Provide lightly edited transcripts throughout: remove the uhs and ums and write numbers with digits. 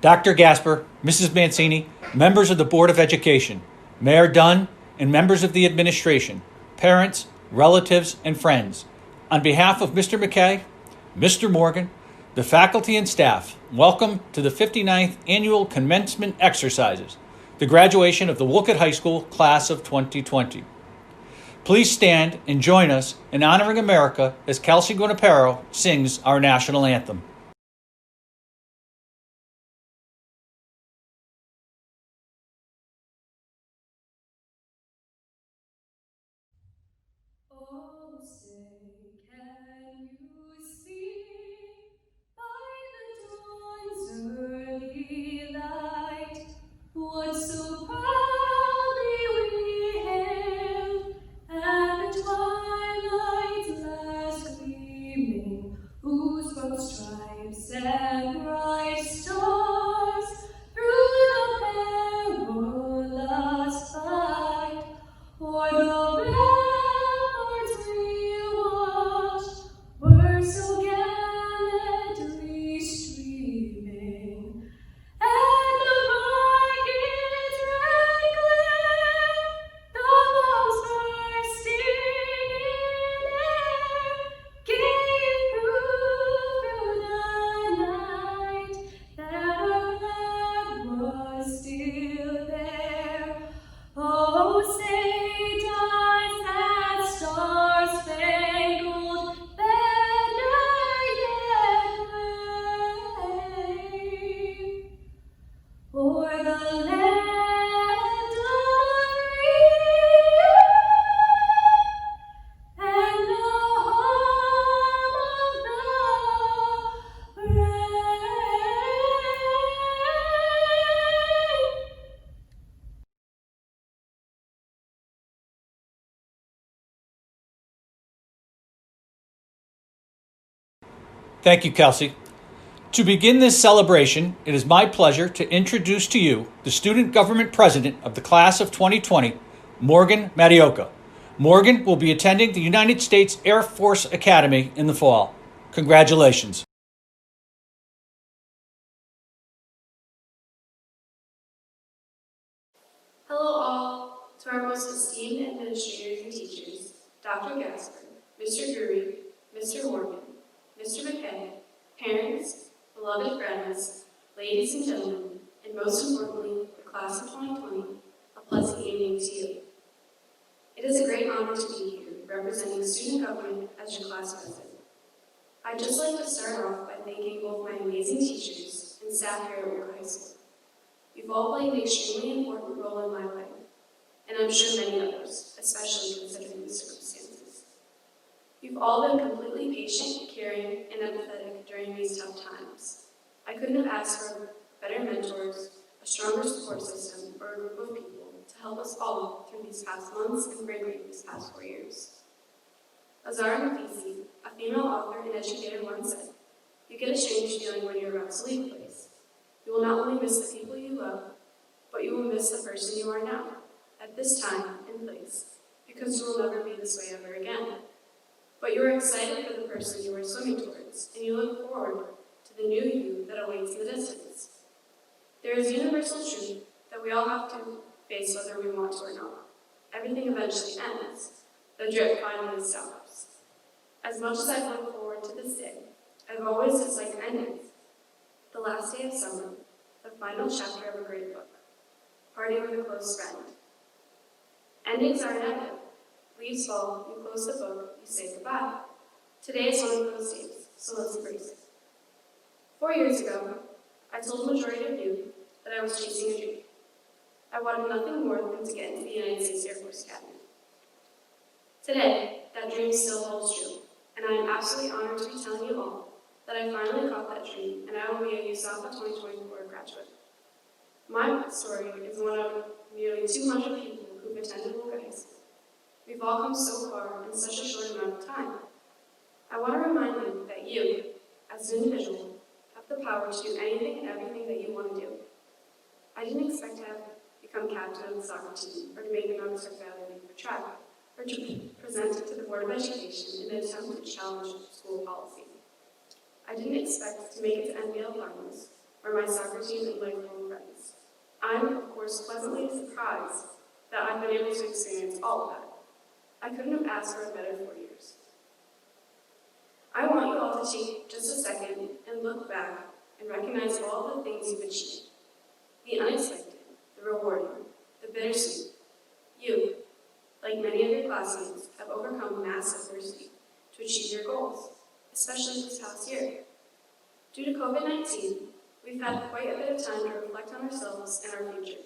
Dr. Gasper, Mrs. Mancini, members of the Board of Education, Mayor Dunn, and members of the administration, parents, relatives, and friends. On behalf of Mr. McKay, Mr. Morgan, the faculty and staff, welcome to the 59th Annual Commencement Exercises, the graduation of the Wolcott High School Class of 2020. Please stand and join us in honoring America as Kelsey Guinapero sings our national anthem. Oh, say, can you see by the dawn's early light what so proudly we hailed at the twilight's last gleaming, whose broad stripes and bright stars through the perilous fight o'er the ramparts we watched were so gallantly streaming, and the rocket's red glare, the bombs bursting in air, gave proof through the night that our flag was still there. Oh, say does that star-spangled banner yet wave o'er the land of free and the home of the brave? Thank you, Kelsey. To begin this celebration, it is my pleasure to introduce to you the Student Government President of the Class of 2020, Morgan Matioka. Morgan will be attending the United States Air Force Academy in the fall. Congratulations. Hello all, to our most esteemed administrators and teachers, Dr. Gasper, Mr. Drury, Mr. Morgan, Mr. McKay, parents, beloved friends, ladies and gentlemen, and most importantly, the class of 2020, a pleasant evening to you. It is a great honor to be here representing student government as your class president. I'd just like to start off by thanking both my amazing teachers and staff here at Wolcott High School. You've all played an extremely important role in my life, and I'm sure many others, especially considering the circumstances. You've all been completely patient, caring, and empathetic during these tough times. I couldn't have asked for better mentors, a stronger support system, or a group of people to help us all through these past months and frankly these past 4 years. Azara Nafisi, a female author and educator, once said, "You get a strange feeling when you're about to leave a place. You will not only miss the people you love, but you will miss the person you are now, at this time and place, because you will never be this way ever again. But you are excited for the person you are swimming towards, and you look forward to the new you that awaits in the distance. There is universal truth that we all have to face whether we want to or not. Everything eventually ends. The drip finally stops. As much as I look forward to this day, I've always disliked endings. The last day of summer, the final chapter of a great book, parting with a close friend. Endings are inevitable. Leaves fall, you close the book, you say goodbye. Today is one of those days, so let's embrace it. 4 years ago, I told the majority of you that I was chasing a dream. I wanted nothing more than to get into the United States Air Force Academy. Today, that dream still holds true, and I am absolutely honored to be telling you all that I finally caught that dream, and I will be a USAFA 2024 graduate. My story is one of nearly 200 people who've attended Wolcott High School. We've all come so far in such a short amount of time. I want to remind you that you, as an individual, have the power to do anything and everything that you want to do. I didn't expect to have become captain of the soccer team, or to make an unreserved ballot for track, or to present it to the Board of Education in an attempt to challenge school policy. I didn't expect to make it to NBL finals, or my soccer team and lifelong friends. I'm, of course, pleasantly surprised that I've been able to experience all of that. I couldn't have asked for a better 4 years. I want you all to take just a second and look back and recognize all the things you've achieved. The unexpected, the rewarding, the bittersweet. You, like many of your classmates, have overcome mass adversity to achieve your goals, especially this past year. Due to COVID-19, we've had quite a bit of time to reflect on ourselves and our future.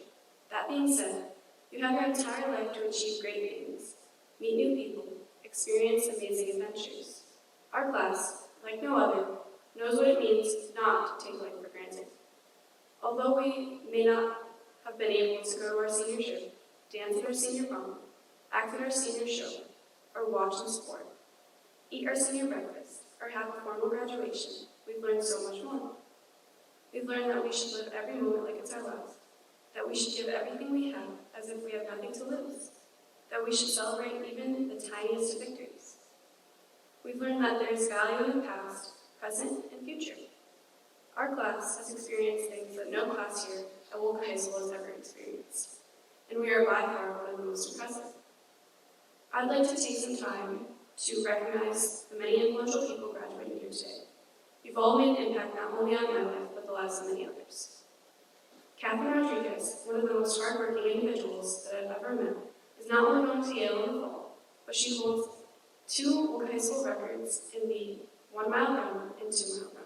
That being said, you have your entire life to achieve great things, meet new people, experience amazing adventures. Our class, like no other, knows what it means not to take life for granted. Although we may not have been able to go to our senior trip, dance at our senior prom, act at our senior show, or watch and sport, eat our senior breakfast, or have a formal graduation, we've learned so much more. We've learned that we should live every moment like it's our last, that we should give everything we have as if we have nothing to lose, that we should celebrate even the tiniest of victories. We've learned that there is value in the past, present, and future. Our class has experienced things that no class here at Walker High School has ever experienced, and we are by far one of the most impressive. I'd like to take some time to recognize the many influential people graduating here today. You've all made an impact not only on my life, but the lives of many others. Catherine Rodriguez, one of the most hardworking individuals that I've ever met, is not only going to Yale in the fall, but she holds 2 Walker High School records in the 1-mile run and 2-mile run.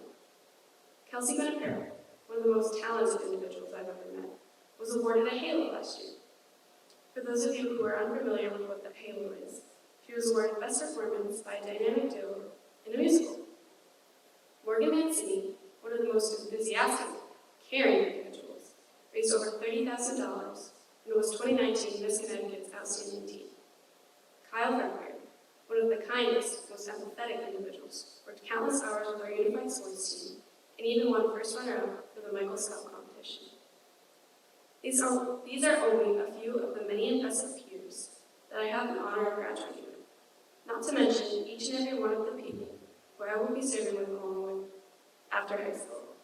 Kelsey Benapero, one of the most talented individuals I've ever met, was awarded a Halo last year. For those of you who are unfamiliar with what the Halo is, she was awarded Best Performance by a Dynamic Duo in a Musical. Morgan Mancini, one of the most enthusiastic, caring individuals, raised over $30,000 and was 2019 Miss Connecticut's Outstanding Teen. Kyle Fredberg, one of the kindest, most empathetic individuals, worked countless hours with our unified sports team and even won first runner-up for the Michael Scout competition. These are only a few of the many impressive peers that I have the honor of graduating with, not to mention each and every one of the people who I will be serving with along with after high school.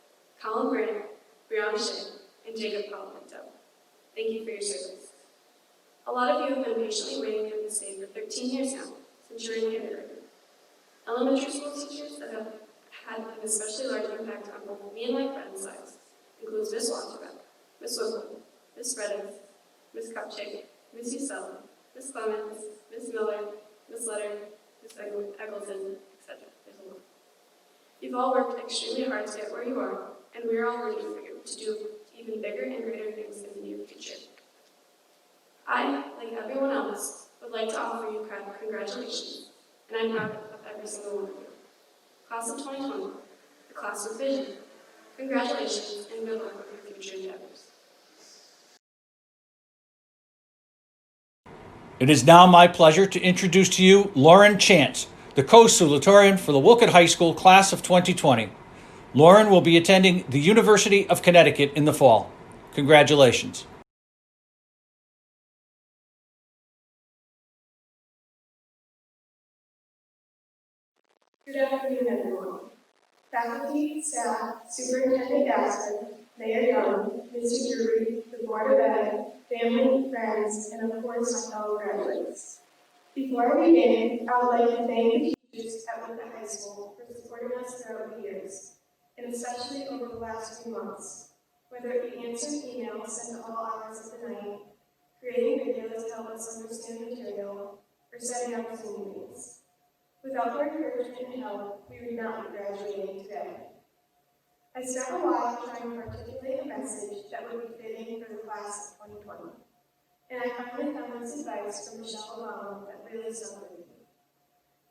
Colin Brandt, Brianna Shea, and Jacob Palomento. Thank you for your service. A lot of you have been patiently waiting for this day for 13 years now, since you were in kindergarten. Elementary school teachers that have had an especially large impact on both me and my friends' lives includes Miss Wanterbeck, Miss Woodland, Miss Reddings, Miss Kupchik, Miss Usella, Miss Clemens, Miss Miller, Miss Letter, Miss Eggleton, etc. There's a lot. You've all worked extremely hard to get where you are, and we are all rooting for you to do even bigger and greater things in the near future. I, like everyone else, would like to offer you congratulations, and I'm proud of every single one of you. Class of 2020, the class with vision. Congratulations, and good luck with your future endeavors. It is now my pleasure to introduce to you Lauren Chance, the co-salutatorian for the Wolcott High School class of 2020. Lauren will be attending the University of Connecticut in the fall. Congratulations. Good afternoon, everyone. Faculty, staff, Superintendent Gasper, Mayor Young, Mr. Drury, the Board of Ed, family, friends, and of course, my fellow graduates. Before I begin, I would like to thank the teachers at Wolcott High School for supporting us throughout the years, and especially over the last few months. Whether it be answering emails sent at all hours of the night, creating videos to help us understand material, or setting up Zoom meetings. Without their encouragement and help, we would not be graduating today. I spent a while trying to articulate a message that would be fitting for the class of 2020. And I finally found this advice from Michelle Obama that really stuck with me.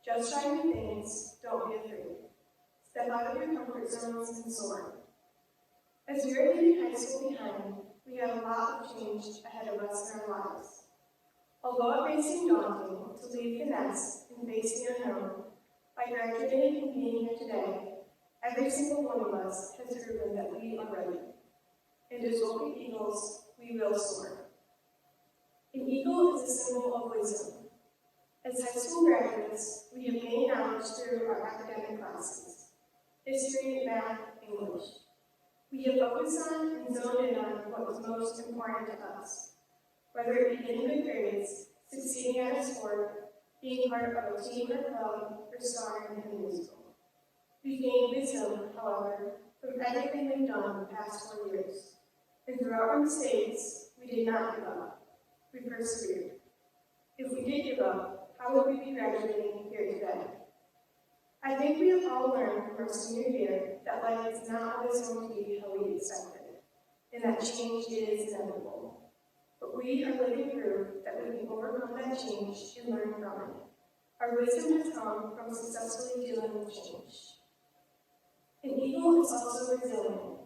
Just try new things, don't be afraid. Step out of your comfort zones and soar. As we are leaving high school behind, we have a lot of change ahead of us in our lives. Although it may seem daunting to leave the nest and face the unknown, by graduating and being here today, every single one of us has proven that we are ready. And as Golden Eagles, we will soar. An eagle is a symbol of wisdom. As high school graduates, we have gained knowledge through our academic classes, history, math, English. We have focused on and zoned in on what was most important to us, whether it be getting good grades, succeeding at a sport, being part of a team or club, or starring in a musical. We gained wisdom, however, from everything we've done the past 4 years. And throughout our mistakes, we did not give up. We persevered. If we did give up, how would we be graduating here today? I think we have all learned from our senior year that life is not always going to be how we expected, and that change is inevitable. But we are living proof that we can overcome that change and learn from it. Our wisdom has come from successfully dealing with change. An eagle is also resilient.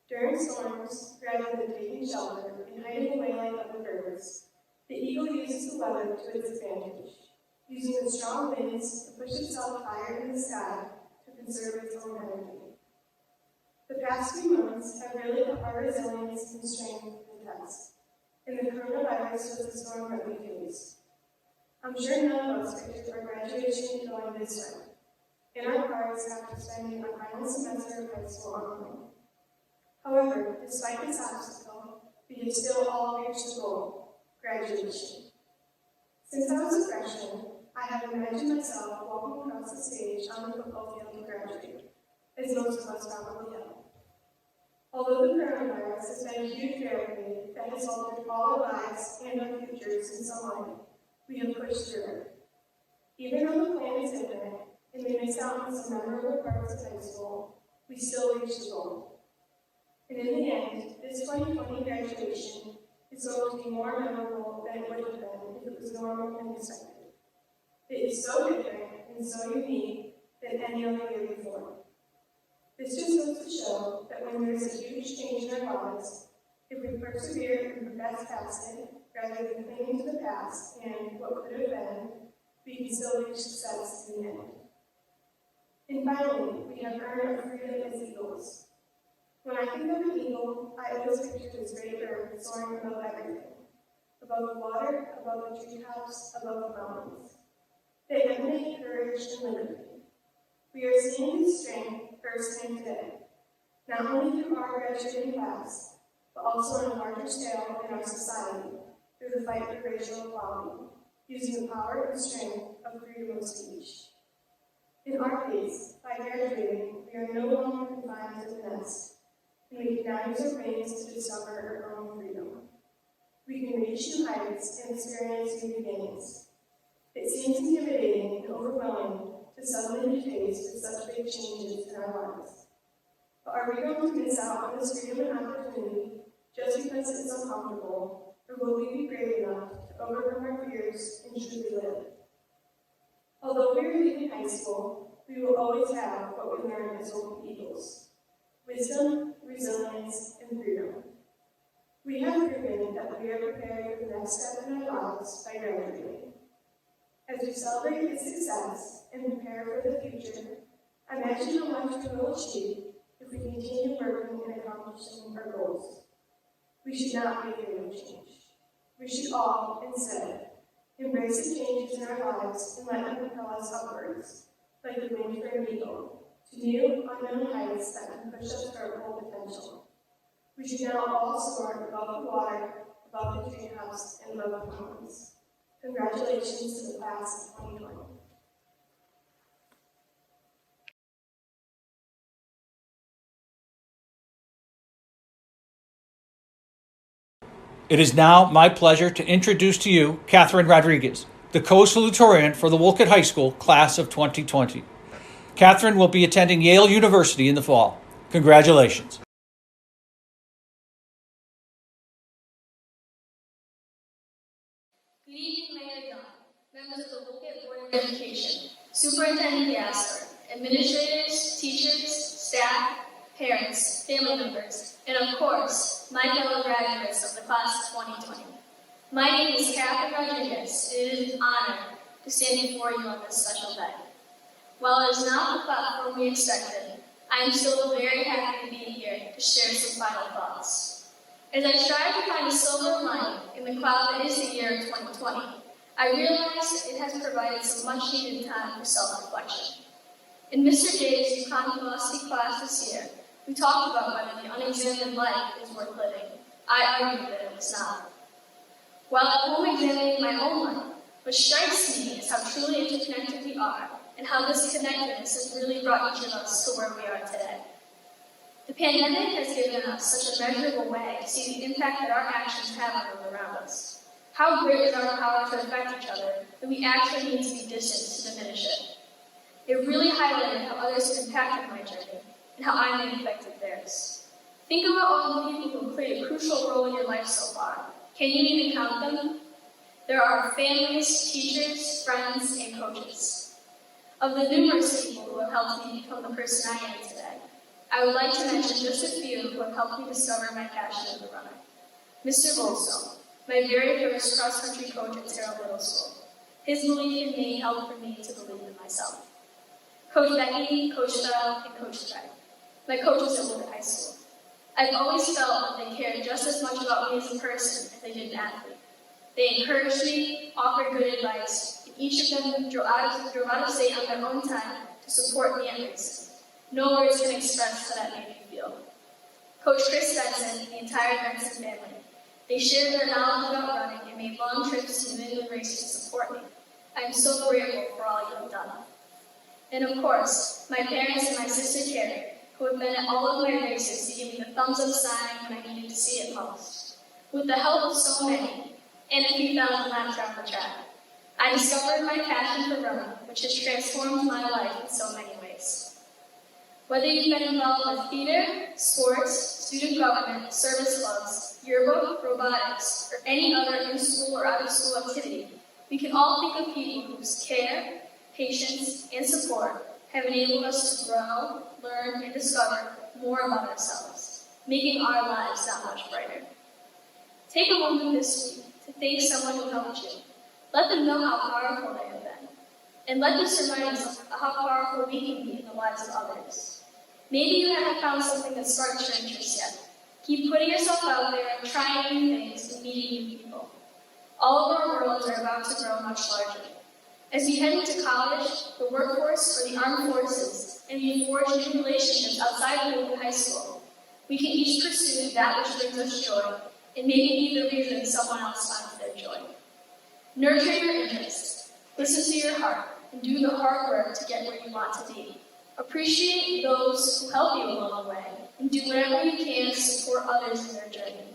During storms, rather than taking shelter and hiding away like other birds, the eagle uses the weather to its advantage, using the strong winds to push itself higher in the sky to conserve its own energy. The past few months have really put our resilience and strength to the test, and the coronavirus was the storm that we faced. I'm sure none of us pictured our graduation going this way. In our cars after spending our final semester of high school online. However, despite this obstacle, we have still all reached the goal, graduation. Since I was a freshman, I have imagined myself walking across the stage on the football field to graduate, as most of us probably have. Although the coronavirus has been a huge barrier that has altered all our lives and our futures in some way, we have pushed through it. Even though the plan is different, and we missed out on some memorable parts of high school, we still reached the goal. And in the end, this 2020 graduation is going to be more memorable than it would have been if it was normal and expected. It is so different and so unique than any other year before. This just goes to show that when there is a huge change in our lives, if we persevere and progress past it, rather than clinging to the past and what could have been, we can still reach success in the end. And finally, we have earned our freedom as eagles. When I think of an eagle, I always picture this great bird soaring above everything. Above the water, above the treetops, above the mountains. They emanate courage and liberty. We are seeing this strength firsthand today, not only through our graduating class, but also on a larger scale in our society through the fight for racial equality, using the power and strength of freedom of speech. In our case, by graduating, we are no longer confined to the nest, and we can now use our brains to discover our own freedom. We can reach new heights and experience new beginnings. It seems intimidating and overwhelming to suddenly be faced with such big changes in our lives. But are we going to miss out on this freedom and opportunity just because it's uncomfortable, or will we be brave enough to overcome our fears and truly live? Although we are leaving high school, we will always have what we learned as Golden Eagles: wisdom, resilience, and freedom. We have proven that we are prepared for the next step in our lives by graduating. As we celebrate this success and prepare for the future, imagine how much we will achieve if we continue working and accomplishing our goals. We should not be afraid of change. We should all, instead, embrace the changes in our lives and let them propel us upwards, like the wind for an eagle, to new, unknown heights that can push us to our full potential. We should now all soar above the water, above the treetops, and above the mountains. Congratulations to the class of 2020. It is now my pleasure to introduce to you Catherine Rodriguez, the co-salutatorian for the Wolcott High School class of 2020. Catherine will be attending Yale University in the fall. Congratulations. Good evening, Mayor Dunn, members of the Wolcott Board of Education, Superintendent Gasper, administrators, teachers, staff, parents, family members, and of course, my fellow graduates of the class of 2020. My name is Catherine Rodriguez, and it is an honor to stand before you on this special day. While it is not the platform we expected, I am still very happy to be here to share some final thoughts. As I strive to find a silver lining in the cloud that is the year 2020, I realize it has provided some much-needed time for self-reflection. In Mr. J's econ philosophy class this year, we talked about whether the unexamined life is worth living. I argued that it was not. While at home examining my own life, what strikes me is how truly interconnected we are, and how this connectedness has really brought each of us to where we are today. The pandemic has given us such a measurable way to see the impact that our actions have on those around us. How great is our power to affect each other that we actually need to be distant to diminish it. It really highlighted how others have impacted my journey, and how I may have affected theirs. Think about all the people who have played a crucial role in your life so far. Can you even count them? There are families, teachers, friends, and coaches. Of the numerous people who have helped me become the person I am today, I would like to mention just a few who have helped me discover my passion as a runner. Mr. Goldstone, my very first cross-country coach at Terrell Middle School. His belief in me helped for me to believe in myself. Coach Becky, Coach Bell, and Coach Trey, my coaches at Woodland High School. I've always felt that they cared just as much about me as a person as they did an athlete. They encouraged me, offered good advice, and each of them drove out of state on their own time to support me at racing. No words can express how that made me feel. Coach Chris Benson and the entire Benson family. They shared their knowledge about running and made long trips to New England races to support me. I am so grateful for all you have done. And of course, my parents and my sister Carrie, who have been at all of my races to give me the thumbs up sign when I needed to see it most. With the help of so many, and a few thousand laps around the track, I discovered my passion for running, which has transformed my life in so many ways. Whether you've been involved with theater, sports, student government, service clubs, yearbook, robotics, or any other in-school or out-of-school activity, we can all think of people whose care, patience, and support have enabled us to grow, learn, and discover more about ourselves, making our lives that much brighter. Take a moment this week to thank someone who helped you. Let them know how powerful they have been. And let this remind us of how powerful we can be in the lives of others. Maybe you haven't found something that sparks your interest yet. Keep putting yourself out there and trying new things and meeting new people. All of our worlds are about to grow much larger. As we head into college, the workforce, or the armed forces, and we forge new relationships outside of local high school, we can each pursue that which brings us joy, and maybe be the reason someone else finds their joy. Nurture your interests, listen to your heart, and do the hard work to get where you want to be. Appreciate those who help you along the way, and do whatever you can to support others in their journey.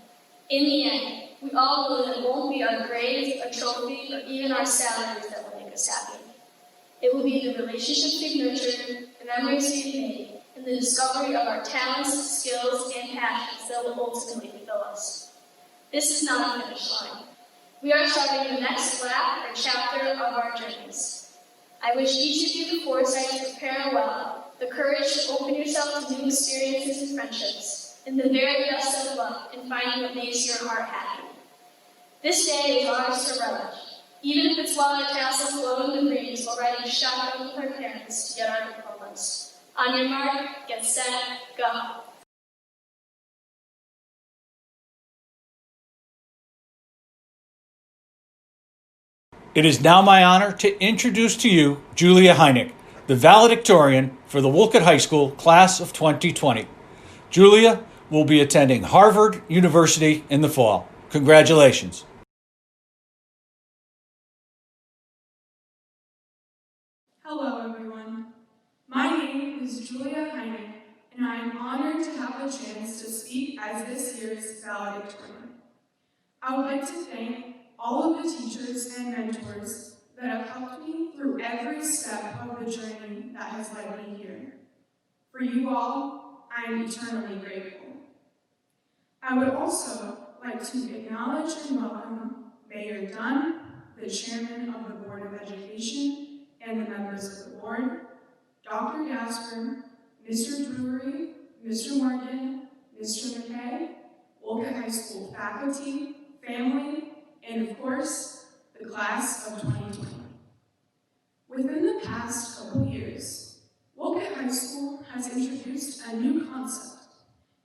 In the end, we all know that it won't be our grades, a trophy, or even our salaries that will make us happy. It will be the relationships we've nurtured, the memories we've made, and the discovery of our talents, skills, and passions that will ultimately fulfill us. This is not a finish line. We are starting the next lap or chapter of our journeys. I wish each of you the foresight to prepare well, the courage to open yourself to new experiences and friendships, and the very best of luck in finding what makes your heart happy. This day is ours to relish, even if it's while our tassels float in the breeze while riding shotgun with our parents to get our diplomas. On your mark, get set, go. It is now my honor to introduce to you Julia Heineck, the valedictorian for the Wolcott High School class of 2020. Julia will be attending Harvard University in the fall. Congratulations. Hello, everyone. My name is Julia Heineck, and I am honored to have the chance to speak as this year's valedictorian. I would like to thank all of the teachers and mentors that have helped me through every step of the journey that has led me here. For you all, I am eternally grateful. I would also like to acknowledge and welcome Mayor Dunn, the chairman of the Board of Education, and the members of the board, Dr. Gasper, Mr. Drury, Mr. Morgan, Mr. McKay, Wolcott High School faculty, family, and of course, the class of 2020. Within the past couple years, Wolcott High School has introduced a new concept,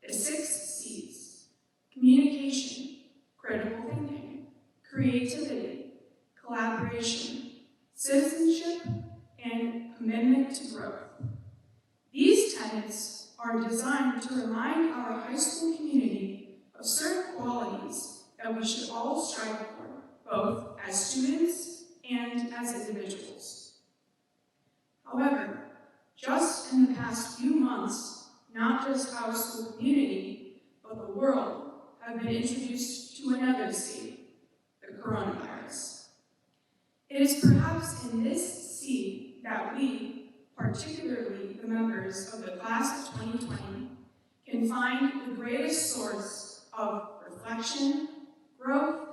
the 6 C's: communication, critical thinking, creativity, collaboration, citizenship, and commitment to growth. These tenets are designed to remind our high school community of certain qualities that we should all strive for, both as students and as individuals. However, just in the past few months, not just our school community, but the world have been introduced to another C, the coronavirus. It is perhaps in this C that we, particularly the members of the class of 2020, can find the greatest source of reflection, growth,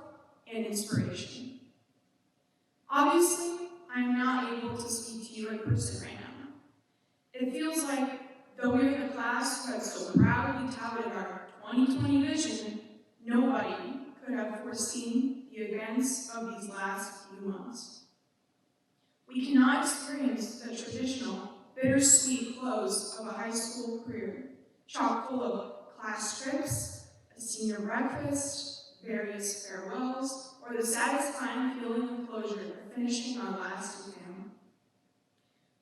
and inspiration. Obviously, I'm not able to speak to you in person right now. It feels like, though we are the class who have so proudly touted our 2020 vision, nobody could have foreseen the events of these last few months. We cannot experience the traditional, bittersweet close of a high school career, chock full of class trips, a senior breakfast, various farewells, or the satisfying feeling of closure of finishing our last exam.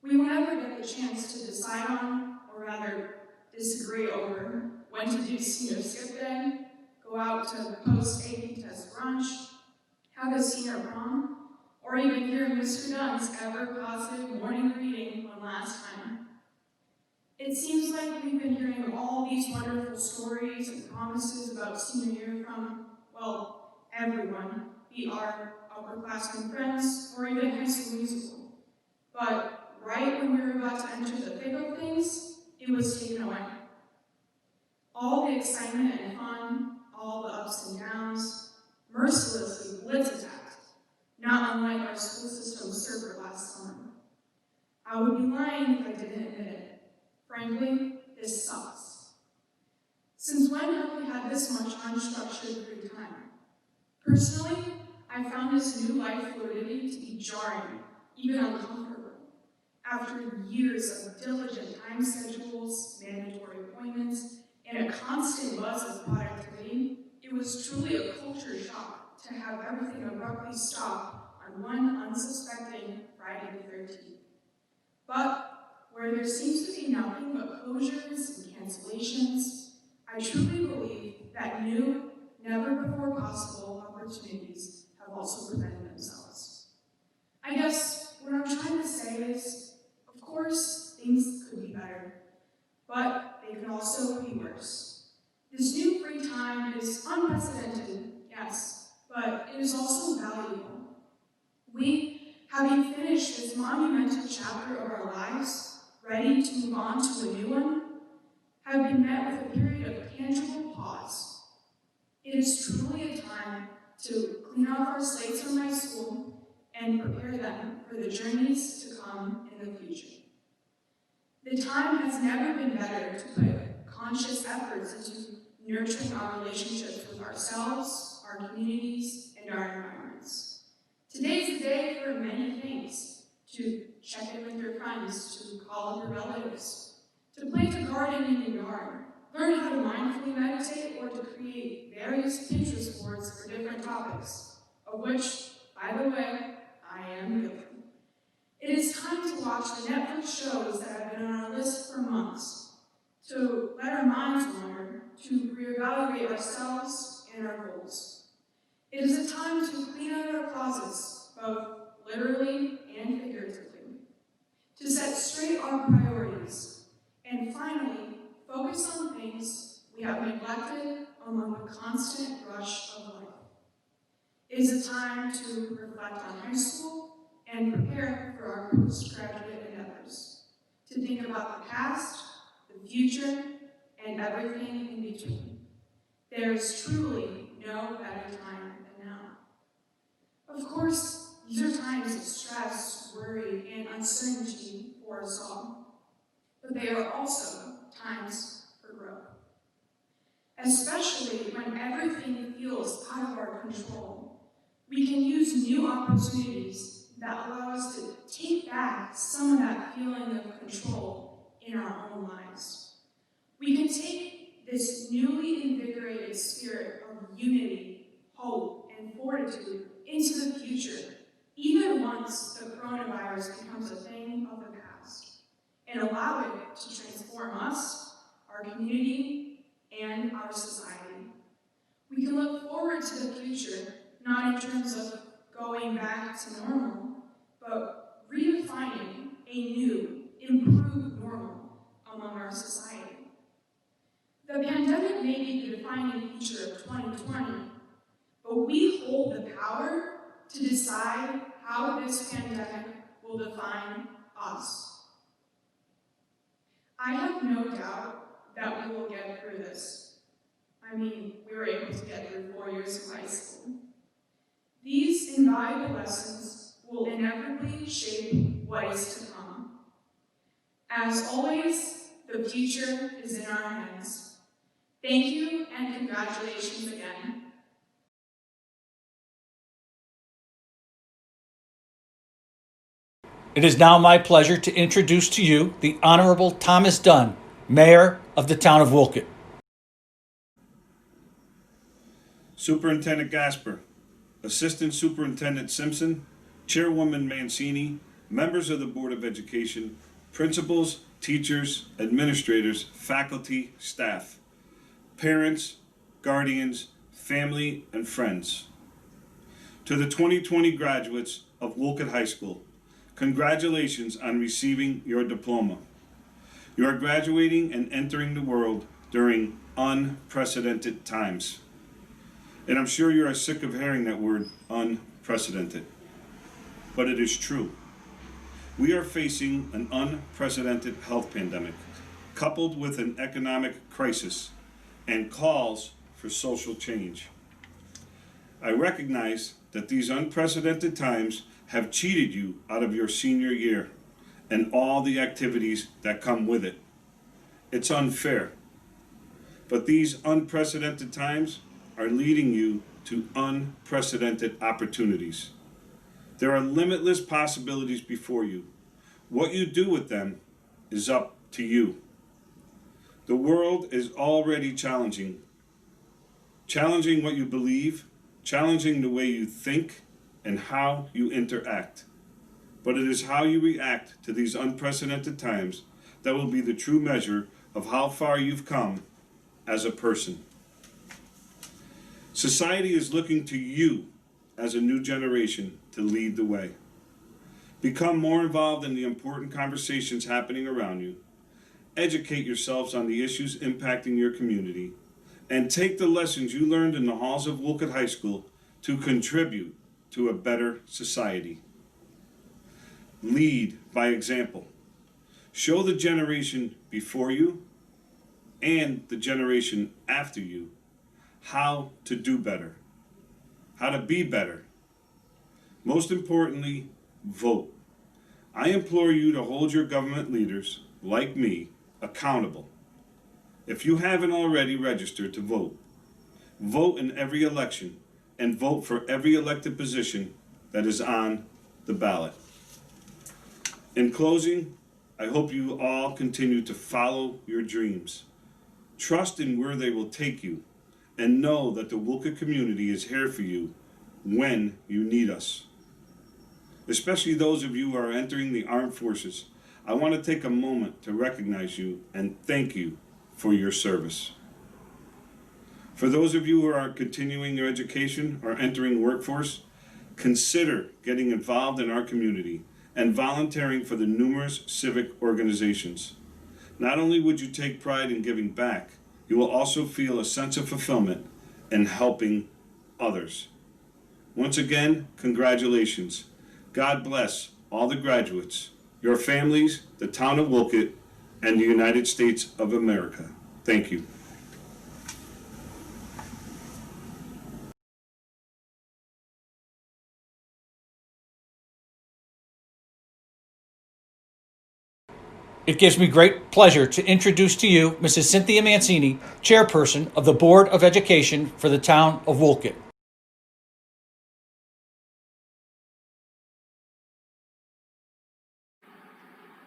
We will never get the chance to decide on, or rather disagree over, when to do senior skip day, go out to post-AP test brunch, have a senior prom, or even hear Mr. Dunn's ever-positive morning reading one last time. It seems like we've been hearing all these wonderful stories and promises about senior year from, well, everyone, be our upperclassmen friends, or even High School Musical. But right when we were about to enter the thick of things, it was taken away. All the excitement and fun, all the ups and downs, mercilessly blitz attacked, not unlike our school system's server last summer. I would be lying if I didn't admit it. Frankly, this sucks. Since when have we had this much unstructured free time? Personally, I found this new life fluidity to be jarring, even uncomfortable. After years of diligent time schedules, mandatory appointments, and a constant buzz of productivity, it was truly a culture shock to have everything abruptly stop on one unsuspecting Friday the 13th. But where there seems to be nothing but closures and cancellations, I truly believe that new, never-before-possible opportunities have also presented themselves. I guess what I'm trying to say is, of course, things could be better, but they could also be worse. This new free time is unprecedented, yes, but it is also valuable. We, having finished this monumental chapter of our lives, ready to move on to a new one, have been met with a period of tangible pause. It is truly a time to clean off our slates from high school and prepare them for the journeys to come in the future. The time has never been better to put conscious efforts into nurturing our relationships with ourselves, our communities, and our environments. Today's the day for many things: to check in with your friends, to call up your relatives, to plant a garden in your yard, learn how to mindfully meditate, or to create various Pinterest boards for different topics, of which, by the way, I am guilty. It is time to watch the Netflix shows that have been on our list for months, to let our minds wander, to reevaluate ourselves and our goals. It is a time to clean out our closets, both literally and figuratively, to set straight our priorities, and finally, focus on things we have neglected among the constant rush of life. It is a time to reflect on high school and prepare for our postgraduate endeavors, to think about the past, the future, and everything in between. There is truly no better time than now. Of course, these are times of stress, worry, and uncertainty for us all, but they are also times for growth. Especially when everything feels out of our control, We can use new opportunities that allow us to take back some of that feeling of control in our own lives. We can take this newly invigorated spirit of unity, hope, and fortitude into the future, even once the coronavirus becomes a thing of the past, and allow it to transform us, our community, and our society. We can look forward to the future, not in terms of going back to normal, but redefining a new, improved normal among our society. The pandemic may be the defining feature of 2020, but we hold the power to decide how this pandemic will define us. I have no doubt that we will get through this. I mean, we were able to get through 4 years of high school. These invaluable lessons will inevitably shape what is to come. As always, the future is in our hands. Thank you and congratulations again. It is now my pleasure to introduce to you the Honorable Thomas Dunn, Mayor of the town of Wolcott. Superintendent Gasper, Assistant Superintendent Simpson, Chairwoman Mancini, members of the Board of Education, principals, teachers, administrators, faculty, staff, parents, guardians, family, and friends. To the 2020 graduates of Wolcott High School, congratulations on receiving your diploma. You are graduating and entering the world during unprecedented times. And I'm sure you are sick of hearing that word, unprecedented. But it is true. We are facing an unprecedented health pandemic, coupled with an economic crisis and calls for social change. I recognize that these unprecedented times have cheated you out of your senior year and all the activities that come with it. It's unfair. But these unprecedented times are leading you to unprecedented opportunities. There are limitless possibilities before you. What you do with them is up to you. The world is already challenging. Challenging what you believe, challenging the way you think, and how you interact. But it is how you react to these unprecedented times that will be the true measure of how far you've come as a person. Society is looking to you as a new generation to lead the way. Become more involved in the important conversations happening around you. Educate yourselves on the issues impacting your community, and take the lessons you learned in the halls of Wolcott High School to contribute to a better society. Lead by example. Show the generation before you and the generation after you how to do better, how to be better. Most importantly, vote. I implore you to hold your government leaders, like me, accountable. If you haven't already registered to vote, vote in every election and vote for every elected position that is on the ballot. In closing, I hope you all continue to follow your dreams. Trust in where they will take you, and know that the Wolcott community is here for you when you need us. Especially those of you who are entering the armed forces, I want to take a moment to recognize you and thank you for your service. For those of you who are continuing your education or entering workforce, consider getting involved in our community and volunteering for the numerous civic organizations. Not only would you take pride in giving back, you will also feel a sense of fulfillment in helping others. Once again, congratulations. God bless all the graduates, your families, the town of Wolcott, and the United States of America. Thank you. It gives me great pleasure to introduce to you Mrs. Cynthia Mancini, Chairperson of the Board of Education for the town of Wolcott.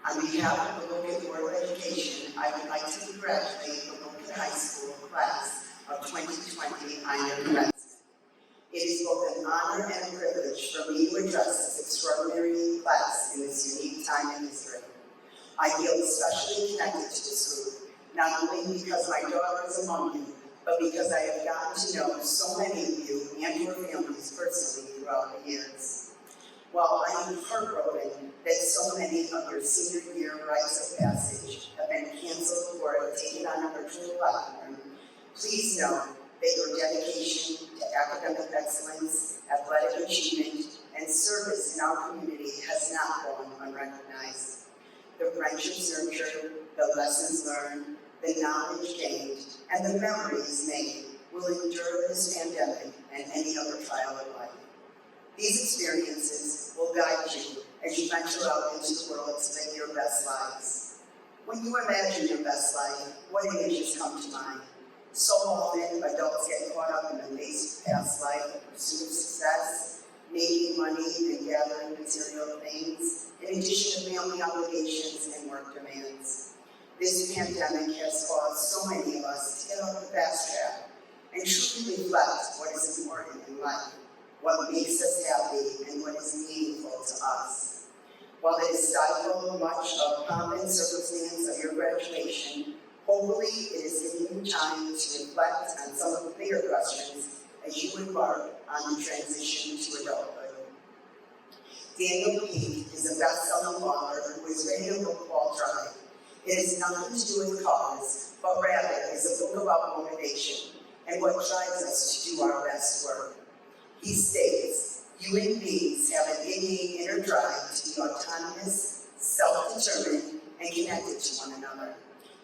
On behalf of the Wilkett Board of Education, I would like to congratulate the Wilkett High School class of 2020 on your commencement. It is both an honor and a privilege for me to address this extraordinary class in this unique time in history. I feel especially connected to this group, not only because my daughter is among you, but because I have gotten to know so many of you and your families personally throughout the years. While I am heartbroken that so many of your senior year rites of passage have been canceled or have taken on a virtual platform, please know that your dedication to academic excellence, athletic achievement, and service in our community has not gone unrecognized. The friendships nurtured, the lessons learned, the knowledge gained, and the memories made will endure this pandemic and any other trial of life. These experiences will guide you as you venture out into the world to live your best lives. When you imagine your best life, what images come to mind? So often, adults get caught up in the race of past life, the pursuit of success, making money and gathering material things, in addition to family obligations and work demands. This pandemic has caused so many of us to get off the fast track and truly reflect what is important in life, what makes us happy, and what is meaningful to us. While it is stifled much of pomp and circumstance of your graduation, hopefully it is giving you time to reflect on some of the bigger questions as you embark on the transition to adulthood. Daniel Pink is a best-selling author who has written a book called Drive. It has nothing to do with cause, but rather is a book about motivation and what drives us to do our best work. He states, human beings have an innate inner drive to be autonomous, self-determined, and connected to one another.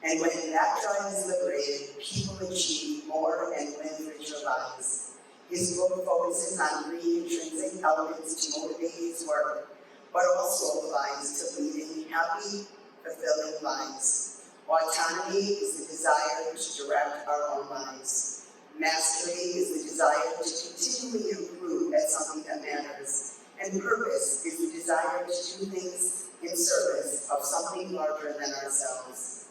And when that drive is liberated, people achieve more and live richer lives. His book focuses on 3 intrinsic elements to motivate his work, but also applies to leading happy, fulfilling lives. Autonomy is the desire to direct our own lives. Mastery is the desire to continually improve at something that matters. And purpose is the desire to do things in service of something larger than ourselves.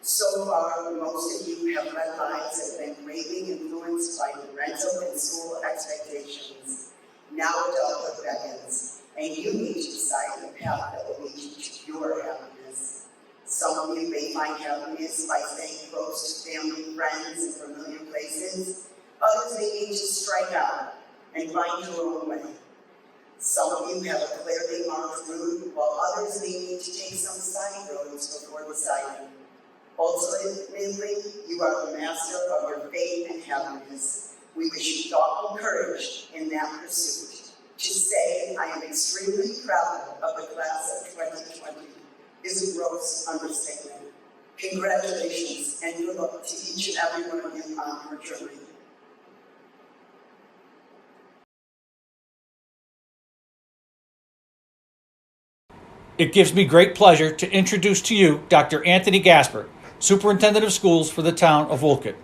So far, most of you have led lives that have been greatly influenced by parental and school expectations. Now adulthood beckons, and you need to decide the path that will lead you to your happiness. Some of you may find happiness by staying close to family, friends, and familiar places. Others may need to strike out and find your own way. Some of you have a clearly marked route, while others may need to take some side roads before deciding. Ultimately, you are the master of your fate and happiness. We wish you thoughtful courage in that pursuit. To say I am extremely proud of the class of 2020 is a gross understatement. Congratulations and good luck to each and every one of you on your journey. It gives me great pleasure to introduce to you Dr. Anthony Gasper, Superintendent of Schools for the town of Wolcott.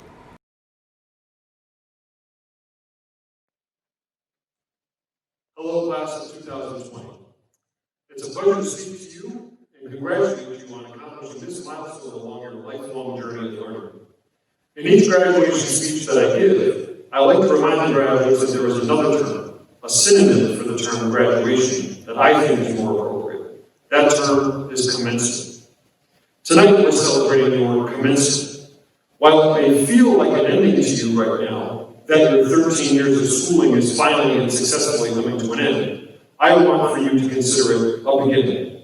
Hello, class of 2020. It's a pleasure to speak to you and congratulate you on accomplishing this milestone along your lifelong journey of learning. In each graduation speech that I give, I like to remind the graduates that there is another term, a synonym for the term graduation, that I think is more appropriate. That term is commencement. Tonight we're celebrating your commencement. While it may feel like an ending to you right now, that your 13 years of schooling is finally and successfully coming to an end, I want for you to consider it a beginning.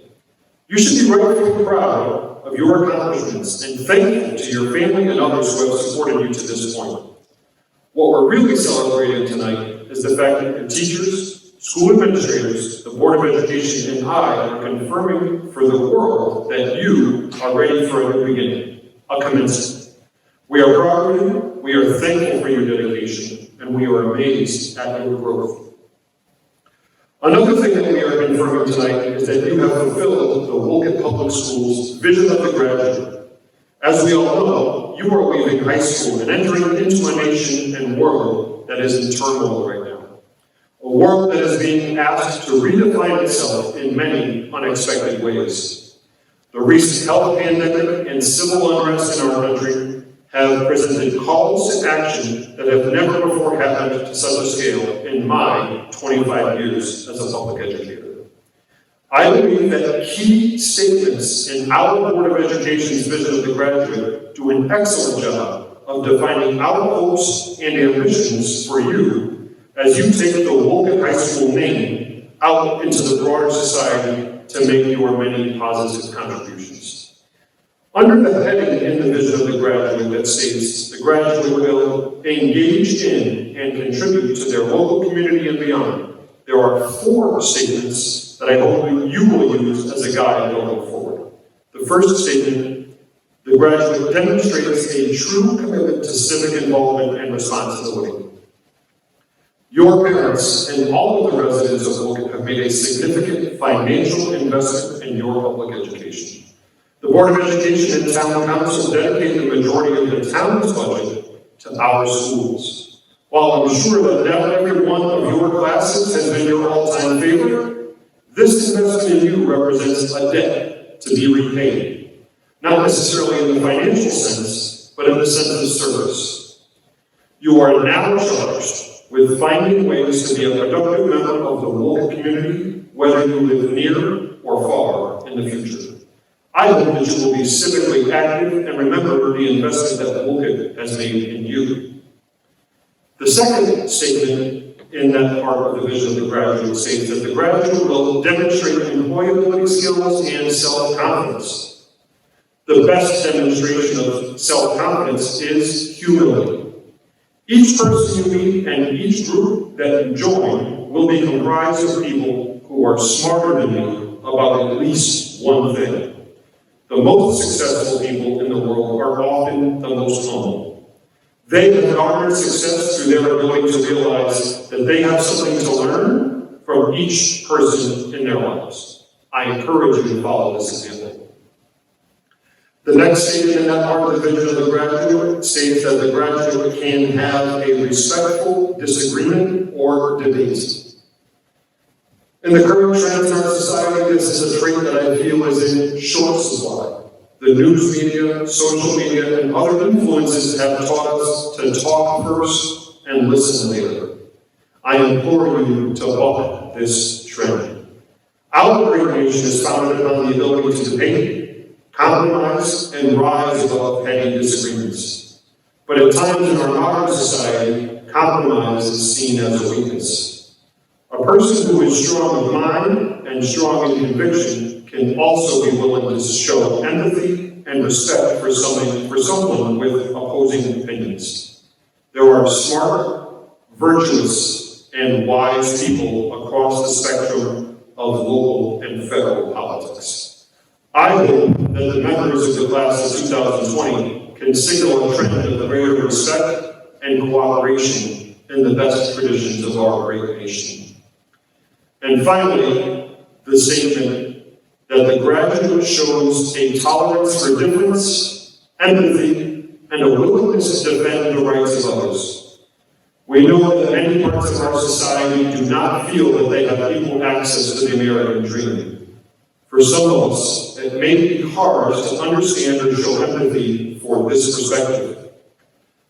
You should be rightfully proud of your accomplishments and thankful to your family and others who have supported you to this point. What we're really celebrating tonight is the fact that your teachers, school administrators, the Board of Education, and I are confirming for the world that you are ready for a new beginning, a commencement. We are proud of you, we are thankful for your dedication, and we are amazed at your growth. Another thing that we are confirming tonight is that you have fulfilled the Wolcott Public Schools' vision of the graduate. As we all know, you are leaving high school and entering into a nation and world that is in turmoil right now. A world that is being asked to redefine itself in many unexpected ways. The recent health pandemic and civil unrest in our country have presented calls to action that have never before happened to such a scale in my 25 years as a public educator. I believe that key statements in our Board of Education's vision of the graduate do an excellent job of defining our hopes and ambitions for you as you take the Woken High School name out into the broader society to make your many positive contributions. Under the heading in the vision of the graduate that states, the graduate will engage in and contribute to their local community and beyond, there are 4 statements that I hope you will use as a guide going forward. The first statement, the graduate demonstrates a true commitment to civic involvement and responsibility. Your parents and all of the residents of Woken have made a significant financial investment in your public education. The Board of Education and Town Council dedicate the majority of the town's budget to our schools. While I'm sure that not every one of your classes has been your all-time favorite, this investment in you represents a debt to be repaid. Not necessarily in the financial sense, but in the sense of service. You are now charged with finding ways to be a productive member of the Woken community, whether you live near or far in the future. I hope that you will be civically active and remember the investment that Woken has made in you. The second statement in that part of the vision of the graduate states that the graduate will demonstrate employability skills and self-confidence. The best demonstration of self-confidence is humility. Each person you meet and each group that you join will be comprised of people who are smarter than you about at least one thing. The most successful people in the world are often the most humble. They have garnered success through their ability to realize that they have something to learn from each person in their lives. I encourage you to follow this example. The next statement in that part of the vision of the graduate states that the graduate can have a respectful disagreement or debate. In the current trends in our society, this is a trait that I feel is in short supply. The news media, social media, and other influences have taught us to talk first and listen later. I implore you to buck this trend. Our great nation is founded on the ability to debate, compromise, and rise above petty disagreements. But at times in our modern society, compromise is seen as a weakness. A person who is strong of mind and strong in conviction can also be willing to show empathy and respect for someone with opposing opinions. There are smart, virtuous, and wise people across the spectrum of local and federal politics. I hope that the members of the class of 2020 can signal a trend of greater respect and cooperation in the best traditions of our great nation. And finally, the statement that the graduate shows a tolerance for difference, empathy, and a willingness to defend the rights of others. We know that many parts of our society do not feel that they have equal access to the American dream. For some of us, it may be hard to understand or show empathy for this perspective.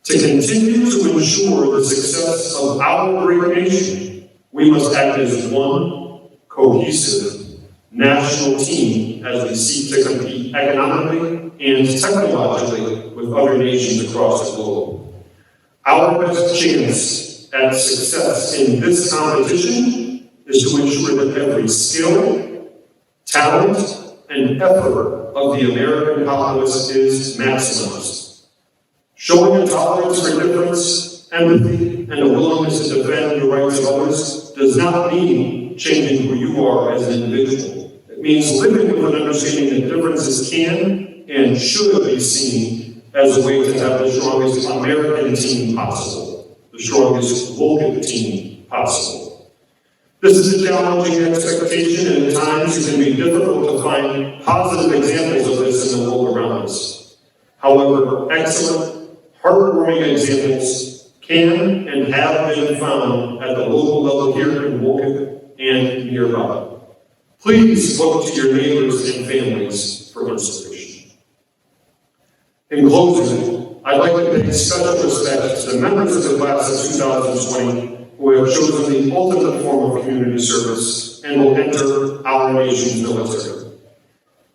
To continue to ensure the success of our great nation, we must act as one cohesive national team as we seek to compete economically and technologically with other nations across the globe. Our best chance at success in this competition is to ensure that every skill, talent, and effort of the American populace is maximized. Showing a tolerance for difference, empathy, and a willingness to defend the rights of others does not mean changing who you are as an individual. It means living with an understanding that differences can and should be seen as a way to have the strongest American team possible, the strongest Woken team possible. This is a challenging expectation, and at times it can be difficult to find positive examples of this in the world around us. However, excellent, heartwarming examples can and have been found at the local level here in Woken and nearby. Please look to your neighbors and families for inspiration. In closing, I'd like to pay special respect to the members of the class of 2020 who have chosen the ultimate form of community service and will enter our nation's military.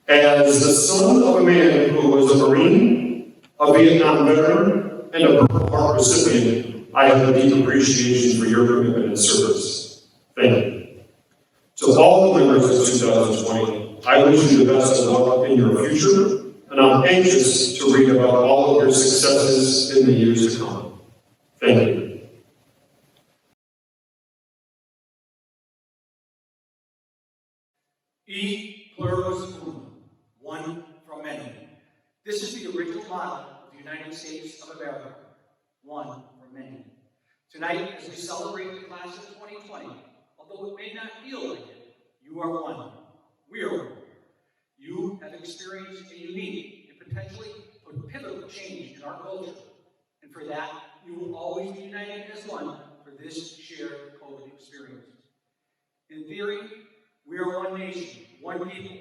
As the son of a man who was a Marine, a Vietnam veteran, and a Purple Heart recipient, I have a deep appreciation for your commitment and service. Thank you. To all the members of 2020, I wish you the best of luck in your future, and I'm anxious to read about all of your successes in the years to come. Thank you. E pluribus unum, one from many. This is the original motto of the United States of America, one from many. Tonight, as we celebrate the class of 2020, although it may not feel like it, you are one. We are one. You have experienced a unique and potentially pivotal change in our culture, and for that, you will always be united as one for this shared COVID experience. In theory, we are one nation, one people.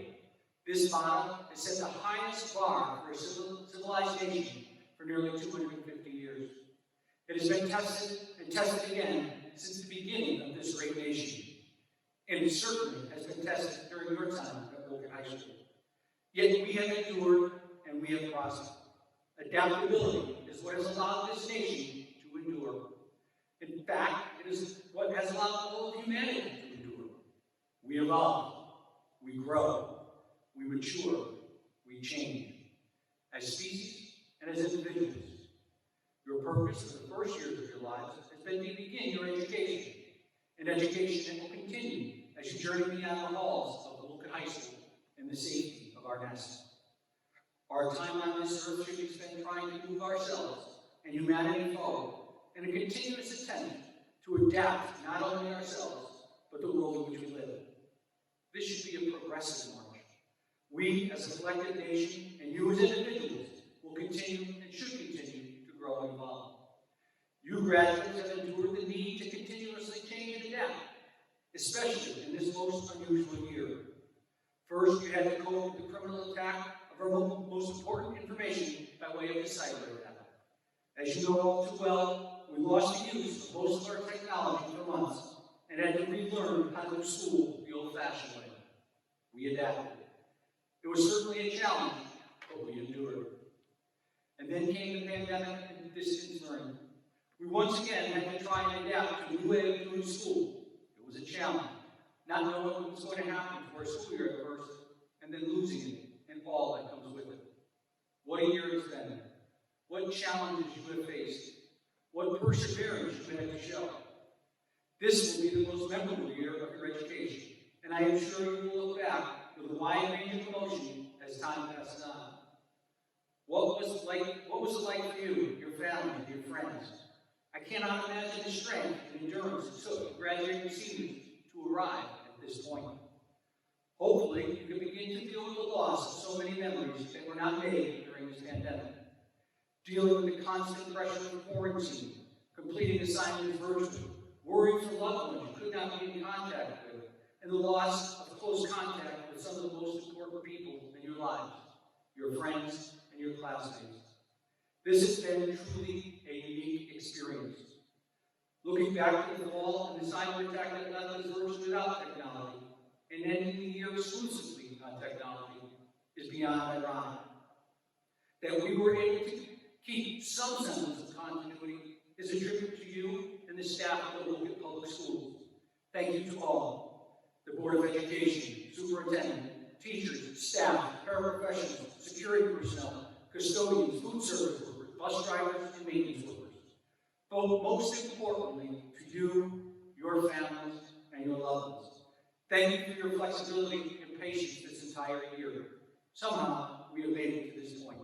This model has set the highest bar for a civilized nation for nearly 250 years. It has been tested and tested again since the beginning of this great nation. And it certainly has been tested during your time at Wilkin High School. Yet we have endured and we have prospered. Adaptability is what has allowed this nation to endure. In fact, it is what has allowed all of humanity to endure. We evolve, we grow, we mature, we change, as species and as individuals. Your purpose for the first years of your lives has been to begin your education, an education that will continue as you journey beyond the halls of Wilkin High School in the safety of our nest. Our time on this earth should be spent trying to move ourselves and humanity forward in a continuous attempt to adapt not only ourselves, but the world in which we live. This should be a progressive march. We, as a collective nation, and you as individuals, will continue and should continue to grow and evolve. You graduates have endured the need to continuously change and adapt, especially in this most unusual year. First, you had to cope with the criminal attack of our most important information by way of the cyber attack. As you know all too well, we lost the use of most of our technology for months and had to relearn how to do school the old-fashioned way. We adapted. It was certainly a challenge, but we endured. And then came the pandemic and distance learning. We once again had to try and adapt to a new way of doing school. It was a challenge, not knowing what was going to happen to our school year at first, and then losing it and all that comes with it. What a year it's been. What challenges you have faced. What perseverance you had to show. This will be the most memorable year of your education, and I am sure you will look back with a wide range of emotion as time passes on. What was it like for you, your family, your friends? I cannot imagine the strength and endurance it took for graduating seniors to arrive at this point. Hopefully, you can begin to deal with the loss of so many memories that were not made during this pandemic. Dealing with the constant pressure of quarantine, completing assignments virtually, worrying for loved ones you could not be in contact with, and the loss of close contact with some of the most important people in your lives, your friends and your classmates. This has been truly a unique experience. Looking back to the fall and the cyber attack that left us virtually without technology, and ending the year exclusively on technology, is beyond ironic. That we were able to keep some semblance of continuity is a tribute to you and the staff of the Wilkin Public Schools. Thank you to all, the Board of Education, superintendent, teachers, staff, paraprofessionals, security personnel, custodians, food service workers, bus drivers, and maintenance workers. But most importantly, to you, your families, and your loved ones. Thank you for your flexibility and patience this entire year. Somehow, we have made it to this point.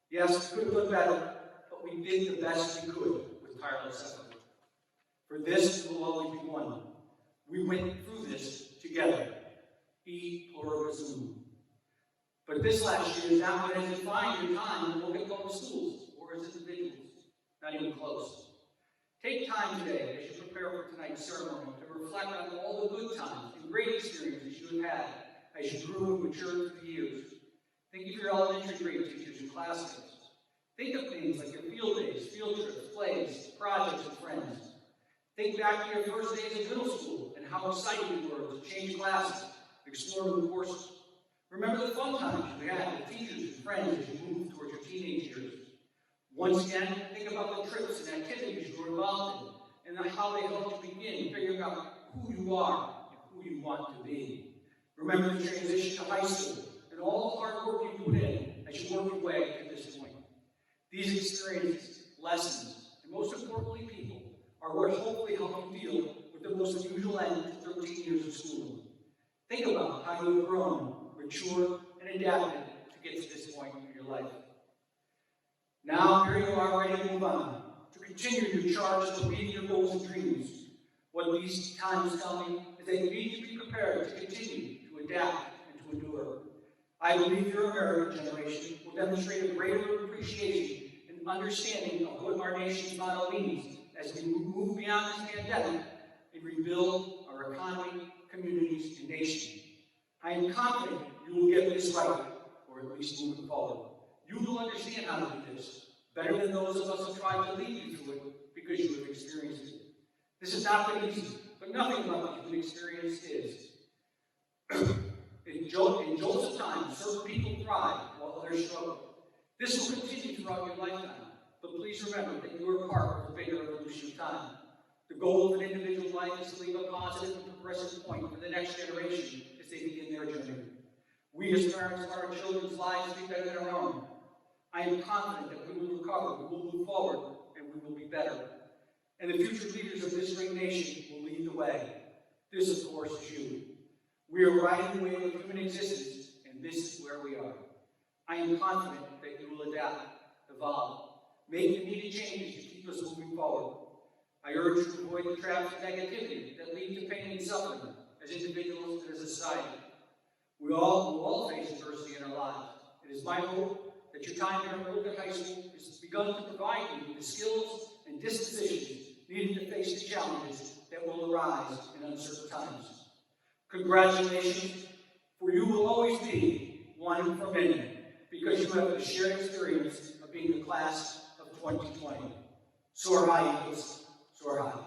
Yes, we could have done better, but we did the best we could with tireless effort. For this, we will always be one. We went through this together. E pluribus unum. But this last year is not what has defined your time in Wilkin Public Schools or as individuals. Not even close. Take time today as you prepare for tonight's ceremony to reflect on all the good times and great experiences you have had as you grew and matured through the years. Think of your elementary grade teachers and classmates. Think of things like your field days, field trips, plays, projects, and friends. Think back to your first days in middle school and how excited you were to change classes, explore new courses. Remember the fun times you had with teachers and friends as you moved towards your teenage years. Once again, think about the trips and activities you were involved in and how they helped you begin figuring out who you are and who you want to be. Remember the transition to high school and all the hard work you put in as you work your way to this point. These experiences, lessons, and most importantly, people, are what hopefully help you deal with the most unusual end to 13 years of schooling. Think about how you have grown, matured, and adapted to get to this point in your life. Now, here you are ready to move on, to continue your charge to meeting your goals and dreams. What these times tell me is that you need to be prepared to continue to adapt and to endure. I believe your American generation will demonstrate a greater appreciation and understanding of what our nation's motto means as we move beyond this pandemic and rebuild our economy, communities, and nation. I am confident you will get this right, or at least moving forward. You will understand how to do this better than those of us who tried to lead you through it because you have experienced it. This has not been easy, but nothing about the human experience is. In jolts of time, certain people thrive while others struggle. This will continue throughout your lifetime, but please remember that you are part of the bigger evolution of time. The goal of an individual's life is to leave a positive and progressive point for the next generation as they begin their journey. We as parents want our children's lives to be better than our own. I am confident that we will recover, we will move forward, and we will be better. And the future leaders of this great nation will lead the way. This, of course, is you. We are riding the wave of human existence, and this is where we are. I am confident that you will adapt, evolve, make the needed changes to keep us moving forward. I urge you to avoid the traps of negativity that lead to pain and suffering as individuals and as a society. We all will all face adversity in our lives. It is my hope that your time here at Wilkett High School has begun to provide you with the skills and dispositions needed to face the challenges that will arise in uncertain times. Congratulations, for you will always be one for many, because you have the shared experience of being the class of 2020. Soar high, Eagles, soar high.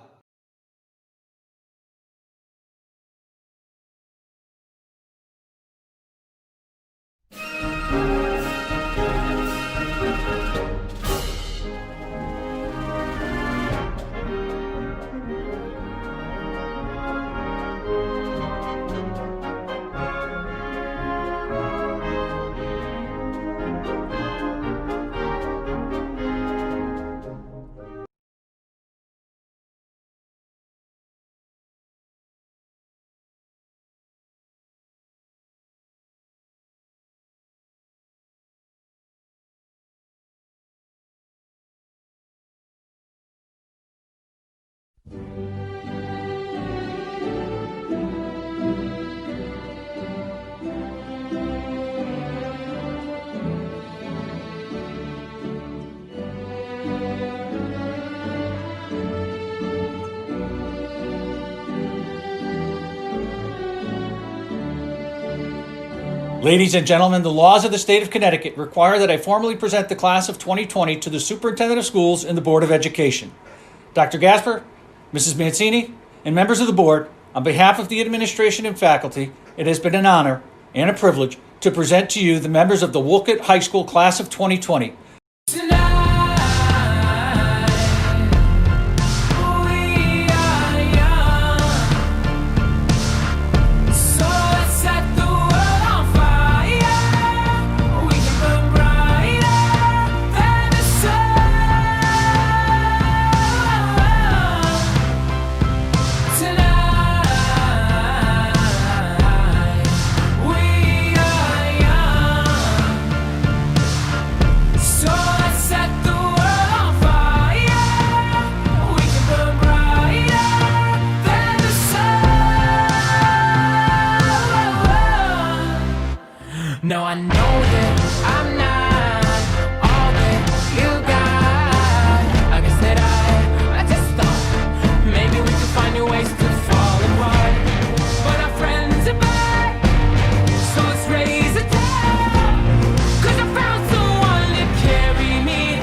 Ladies and gentlemen, the laws of the state of Connecticut require that I formally present the class of 2020 to the Superintendent of Schools and the Board of Education. Dr. Gasper, Mrs. Mancini, and members of the board, on behalf of the administration and faculty, it has been an honor and a privilege to present to you the members of the Wilkett High School class of 2020. No, I know that I'm not all that you got. I guess that I just thought maybe we could find new ways to fall apart. But our friends are back, so let's raise a toast. 'Cause I found someone to carry me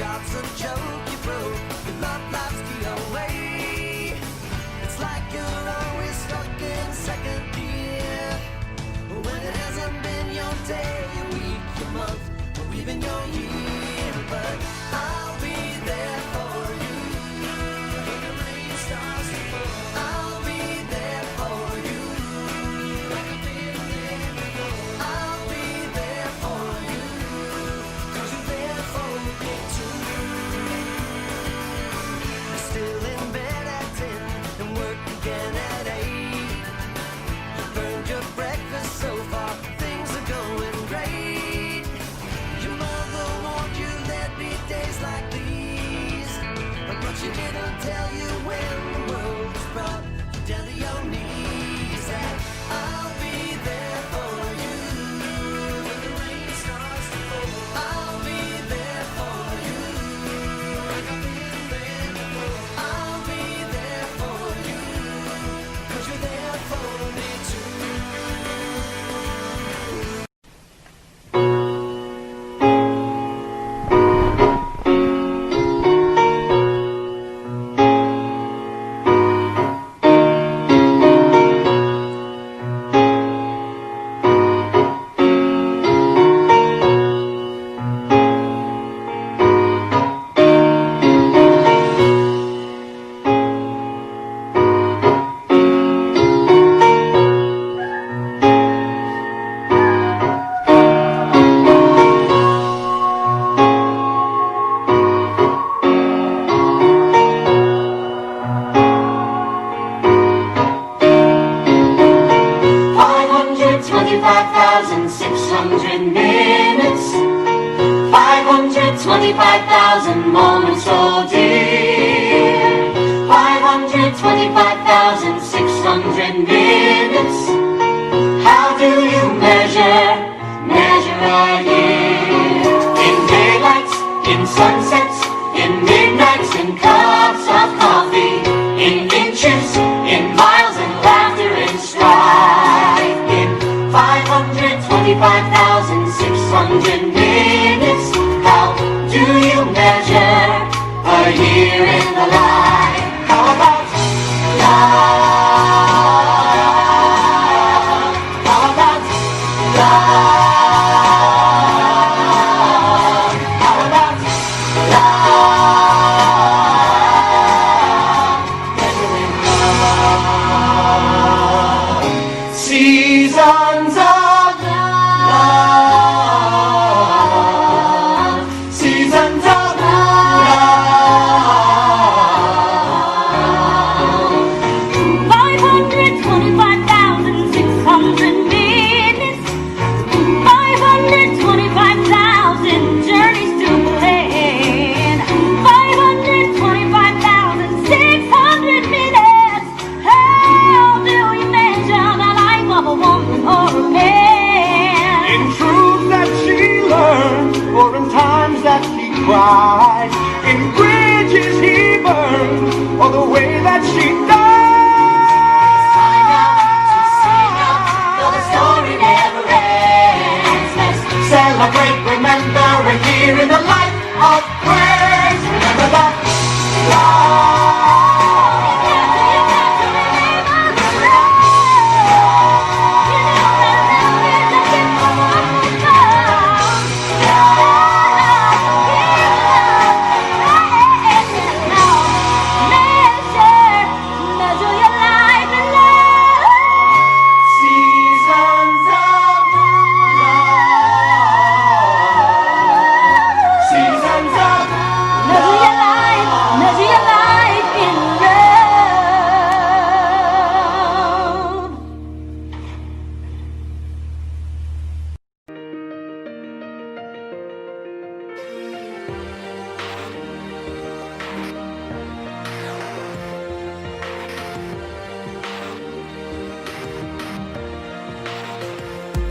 job's a joke you broke, your love life's the away. It's like you're always stuck in second gear, when it hasn't been your day, your week, your month, or even your year. But I'll be there for you when the rain starts to fall. I'll be there for you like I've been there before. I'll be there for you 'cause you're there for me too. You're still in bed at 10 and work again at 8. You burned your breakfast so far, things are going great. Your mother warned you there'd be days like these, but she didn't tell you when the world was brought you down to your knees. That I'll be there for you when the rain starts to fall. I'll be there for you like I've been there before. I'll be there for you 'cause you're there for me too. 525,600 minutes, 525,000 moments, oh dear. 525,600 minutes. How do you measure a year? In daylights, in sunsets, in midnights, in cups of coffee, in inches, in miles, in laughter, in strife. In 525,600 minutes, how do you measure a year in the life? How about love? How about love? How about love? Measuring love. Seasons of love. Seasons of love. 525,600 minutes, 525,000 journeys to plan, 525,600 minutes. How do you measure the life of a woman or a man? In truths that she learned, or in times that he cried, in bridges he burned, or the way that she died. Though the story never ends, let's celebrate, remember a year in the life of praise. Remember that Measure your life in love. seasons of love. Seasons of Measure your life in love.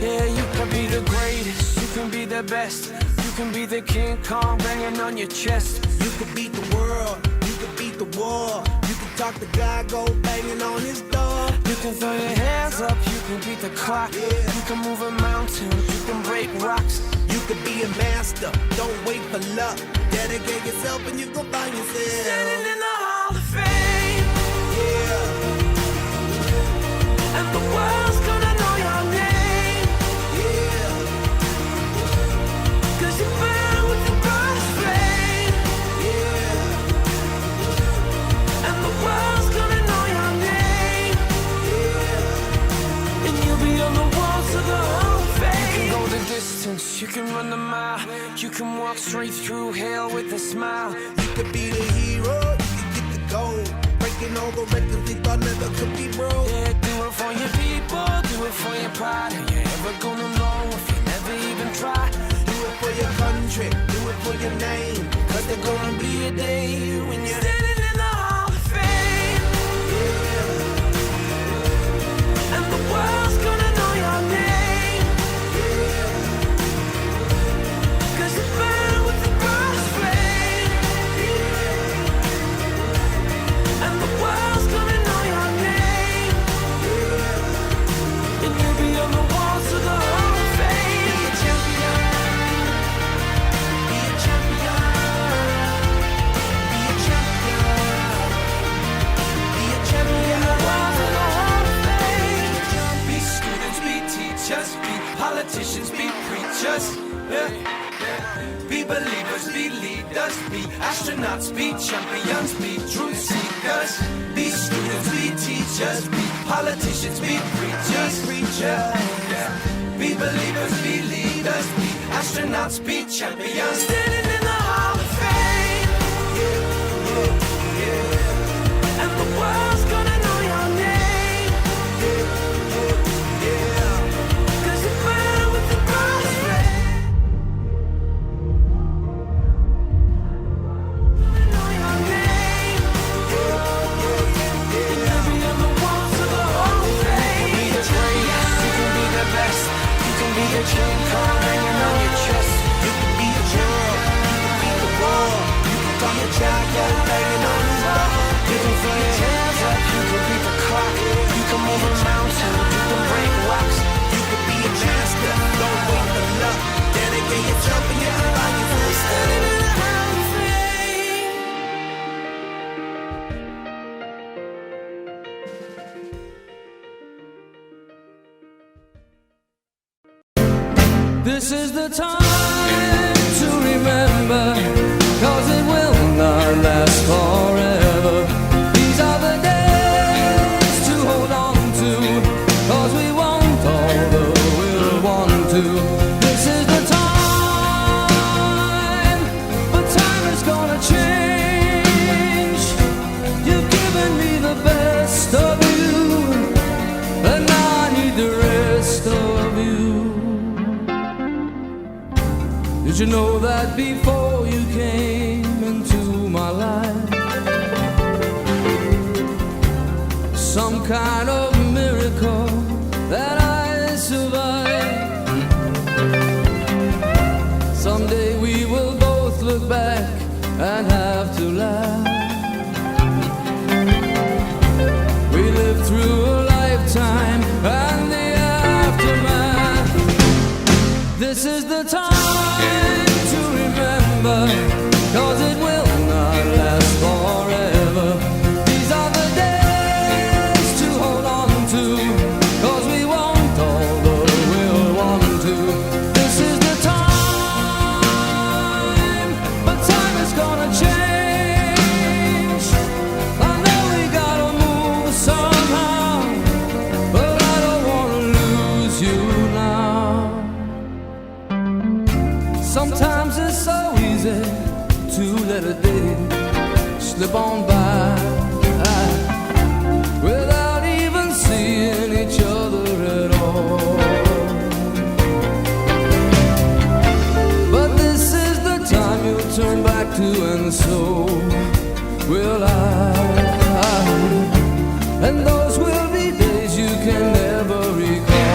Yeah, you can be the greatest, you can be the best, you can be the King Kong banging on your chest. You could beat the world, you could beat the war, you could talk to God, go banging on his door. You can throw your hands up, you can beat the clock. You can move a mountain, you can break rocks. You could be a master, don't wait for luck. Dedicate yourself and you gon' find yourself standing in the Hall of Fame. Yeah. And the world's gonna know your name. Yeah. 'Cause you burn with the brightest flame. Yeah. And the world's gonna know your name. Yeah. And you'll be on the walls of the Hall of Fame. You can go the distance, you can run the mile, you can walk straight through hell with a smile. You could be the hero, you could get the gold, breaking all the records they thought never could be broke. Yeah, do it for your people, do it for your pride. Are you ever gonna know if you never even try? Do it for your country, do it for your name, 'cause there's gonna be a day when you're standing in the Hall of Fame. Yeah. And the world's gonna know your name. Yeah. 'Cause you burn with the brightest flame. Yeah. And the world's gonna know your name. Yeah. And you'll be on the walls of the Hall of Fame. Be a champion. Be a champion. Be a champion. Be a champion. The walls of the Hall of Fame. Be students, be teachers, be politicians, be preachers. Yeah. Be believers, be leaders, be astronauts, be champions, be truth seekers. Be students, be teachers, be politicians, be preachers, yeah. Be believers, be leaders, be astronauts, be champions. Standing in the Hall of Fame. Yeah, yeah, yeah. And the world's gonna know your name. Yeah, yeah, yeah. 'Cause you burn with the brightest flame. Know your name. Yeah, yeah, yeah. And you'll be on the walls of the Hall of Fame. You can be the greatest, you can be the best, you can be the king card hanging on your chest. You can be a hero, you can be the world, you can be a champion banging on the wall. You can throw your hands up, you can beat the clock, you can move a mountain, you can break rocks. You can be a master, don't wait for luck. Dedicate yourself and you can find yourself standing in the Hall of Fame. This is the time to remember, 'cause it will not last forever. These are the days to hold on to, 'cause we want all the we'll want to. This is the time, but time is gonna change. You've given me the best of you, and now I need the rest of you. Did you know that before you came into my life, some kind of miracle that I survived? Someday we will both look back and have to laugh. We lived through a lifetime and the aftermath. This is the time to remember, 'cause it will not last forever. These are the days to hold on to, 'cause we want all the we'll want to. This is the time, but time is gonna change. I know we gotta move somehow, but I don't wanna lose you now. Sometimes it's so easy to let a day slip on by without even seeing each other at all. But this is the time you'll turn back to, and so will I. And those will be days you can never recall.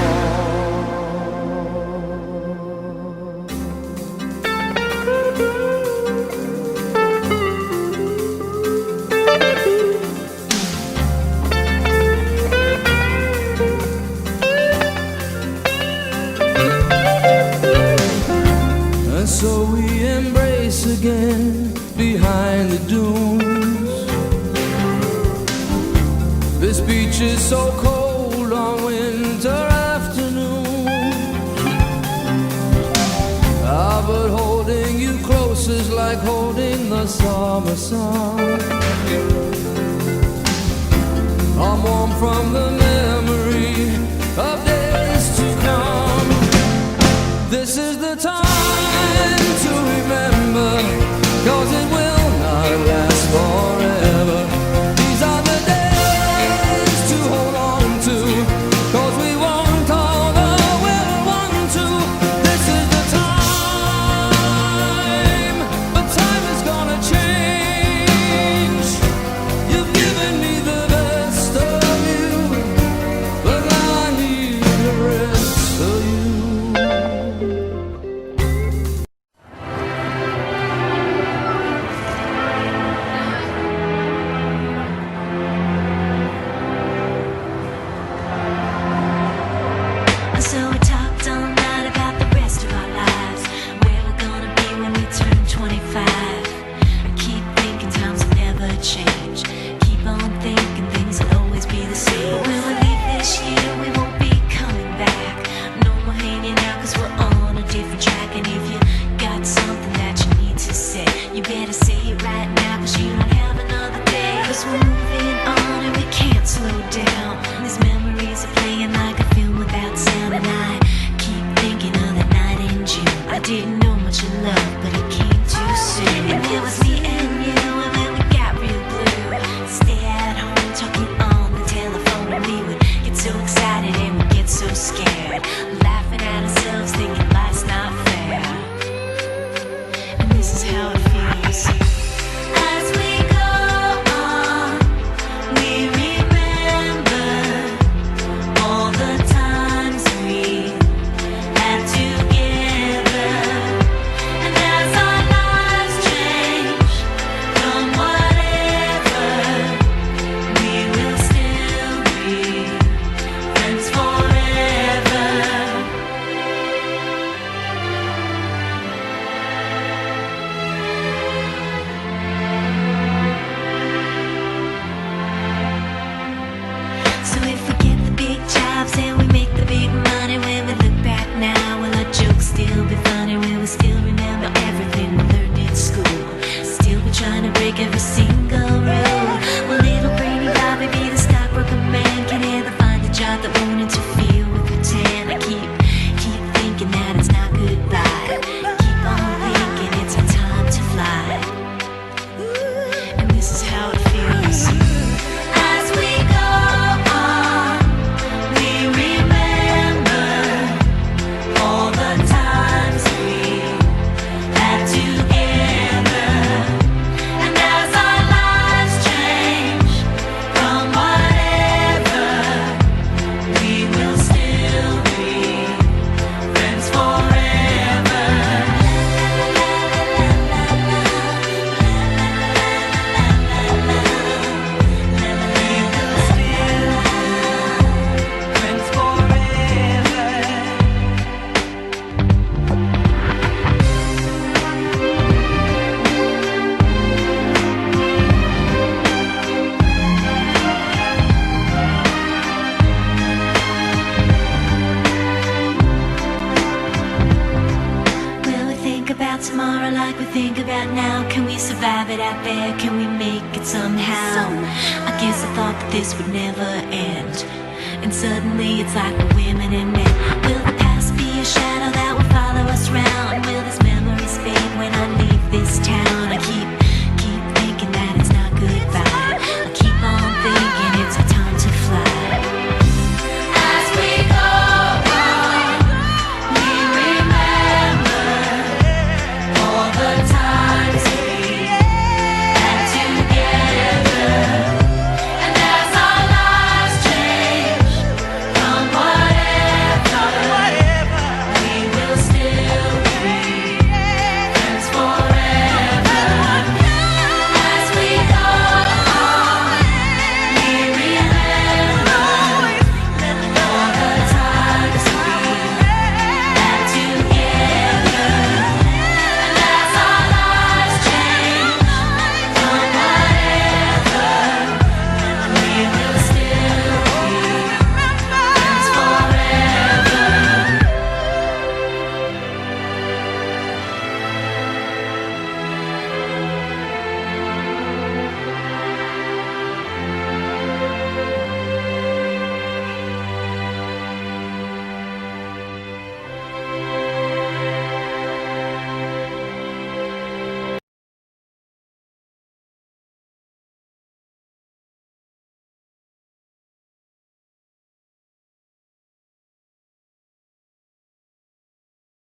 again behind the dunes. This beach is so cold on winter afternoons. Ah, but holding you close is like holding the summer sun. I'm warm from the memory of days to come. This is the time to remember, 'cause it will not last forever. These are the days to hold on to, 'cause we want all the we'll want to. This is the time, but time is gonna change. You've given me the best of you, but now I need the rest of you. So we talked all night about the rest of our lives, where we're gonna be when we turn 25. I keep thinking times will never change. Keep on thinking things will always be the same. But when we leave this year, we won't be coming back. No more hanging out 'cause we're on a different track. And if you got something that you need to say, you better say it right now, 'cause you don't have another day. 'Cause we're moving on and we can't slow down. These memories are playing like a film without sound. And I keep thinking of that night in June. I didn't know much of love, but it came too soon. And it was me and you, and then we got real blue. Stay at home talking on the telephone, and we would get so excited and we'd get so scared, laughing at ourselves, thinking life's not fair. And this is how it feels. As we go on, we remember all the times we had together. And as our lives change from whatever, we will still be friends forever. So if we get the big jobs and we make the big money, when we look back now, will our jokes still be funny? Will we still remember everything we learned in school? Still be trying to break every single rule? Will little brainy Bobby be the stockbroker man? Can he ever find a job that won't interfere with the tan? I keep thinking that it's not goodbye. Keep on thinking it's our time to fly. And this is how it feels. As we go on, we remember all the times we had together. And as our lives change from whatever, we will still be friends forever. Friends forever. Will we think about tomorrow like we think about now? Can we survive it out there? Can we make it somehow? I guess I thought that this would never end, and suddenly it's like we're women and men. Will the past be a shadow that